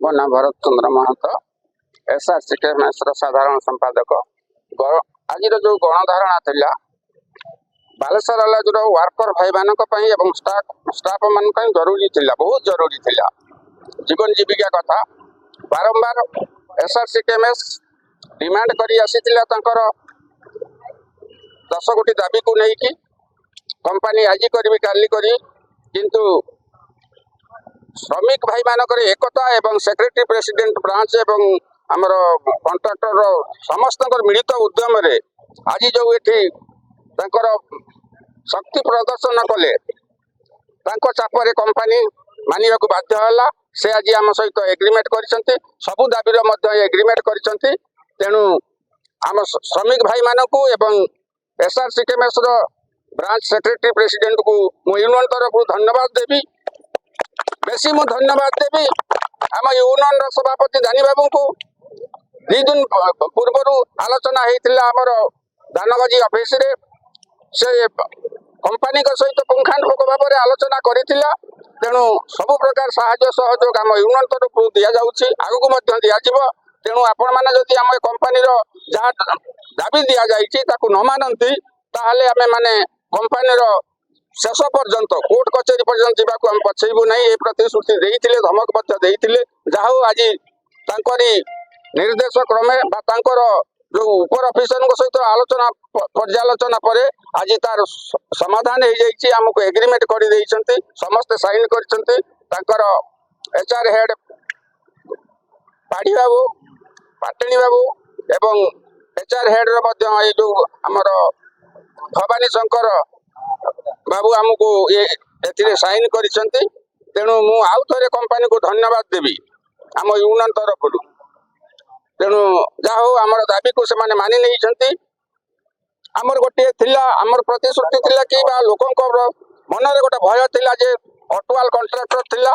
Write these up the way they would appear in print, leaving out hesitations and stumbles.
मो ना भरत चंद्र महतो एसआरसीकेएमएस साधारण संपादक। आज जो गणधारणा थिला बालेश्वर कॉलेज वर्कर भाई मान स्टाफ मान जरूरी थिला, बहुत जरूरी थिला। जीवन जीविका कथा बारंबार एसआरसीकेएमएस डिमांड करी आसीथिला तांकर 10 कोटी दाबी को नहीं कंपनी आज करी काली करी, किंतु श्रमिक भाई मानकर एकता एवं सेक्रेटरी प्रेसिडेंट ब्रांच एवं आमर कंट्राक्टर समस्त मिलित उद्यम रे आज जो ये शक्ति प्रदर्शन कले चापर कंपनी मानिया को बाध्य है। से आज आम सहित एग्रीमेंट कर सबू दाबीर एग्रीमेंट कर तेणु आम श्रमिक भाई मानक एवं एसआरसीकेएमएस ब्रांच सेक्रेटरी प्रेसिडेंट को मु यूनियन तरफ धन्यवाद देवी, बेसी मु धन्यवाद देवी आम यूनियन सभापति दानी बाबू को। 2 दिन पूर्व आलोचना होता आमर दानगजी ऑफिस रे, से कंपनी सहित पुंखानुपुंख भाव में आलोचना करथिला। तेणु सबु प्रकार साहाय्य सहयोग आम यूनियन तरफ दि जाउछि, आगु मध्य दिया जिवो। तेणु आपण माने जदि आम कंपनी रो जहा दाबी दिया जाइछि ताकू न मानंती ताहले आमे माने कंपनी रो शेष पर्यंत कोर्ट कचेरी पर्यंत जावाक हम पछेबू नहीं। ए प्रतिश्रुति देइथिले, धमक मध्य देइथिले। जाहो आज तांकरी निर्देश क्रमे बा तांकर जो ऊपर ऑफिसर सहित आलोचना पर्यालोचना पर आज तार समाधान हो जाइए। आमको एग्रीमेंट कर देइछंती, समस्त साइन करछंती। तांकर एचआर हेड पाड़ी बाबू, पाटणी बाबू एवं एचआर हेड रो मध्य ए जो हमर भवानी शंकर बाबू आमको ये साइन करछंती। तेणु मु आउ थरे कंपनी को धन्यवाद देवी आम यूनियन तरफ। तेणु जहा हो आमर दाबी को से मानि नहीं। आमर गोटे थिला आमर प्रतिश्रुति थिला कि बा लोकंकर मन रे गोटे भय थिला जे अटुआल कंट्राक्टर थिला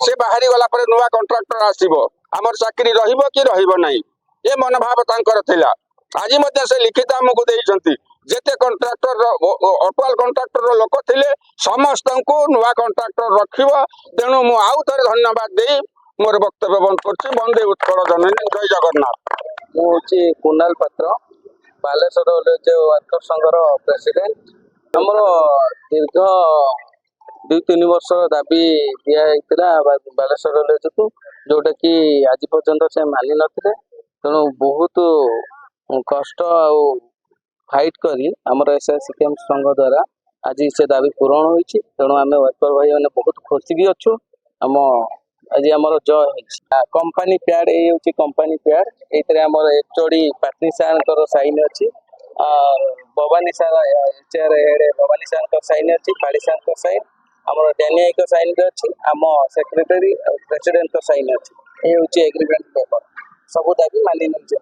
से बाहरी गला पर नुवा कंट्राक्टर आसीबो, आमर चाकरी रहिबो कि रहिबो नहीं, ये मनोभाव तांकर थिला। आज मध्य से लिखित आमको देइछंती जेते कंट्राक्टर अटुआल कंट्राक्टर लोक थिले समस्त को नुवा कंट्राक्टर रखिबो। तेणु मु आउ थरे धन्यवाद देई मोर वक्तव्य बंद करछि। वंदे उत्कल जननी, जय जगन्नाथ। मुझे कुणाल पात्र, बालेश्वर कॉलेज वर्कर संघर प्रेसिडेंट। आमर दीर्घ 2-3 वर्ष दाबी दिया बालेश्वर कॉलेज को, जोटा कि आज पर्यंत से मानि नथिले। तेणु बहुत कष्ट आउ फाइट करी आमर एसआरसीकेएमएस संघ द्वारा आज से दाबी पूरण होइछि। तेणु आम वर्कर भाई मैंने बहुत खुशी भी अच्छु। आम आज आमर जय कंपनी प्याड ये कंपनी प्याड ये आमर एचओडी पाटनी सार साइन अच्छी, भवानी सार एचआर हेड भवानी सार साइन अच्छी, पाड़ी सार साइन, आमर डैनिया साइन भी अच्छी, आम सेक्रेटरी प्रेसिडेंट साइन अच्छी। ये हूँ एग्रीमेंट पेपर, सबू दाबी मानि नहीं।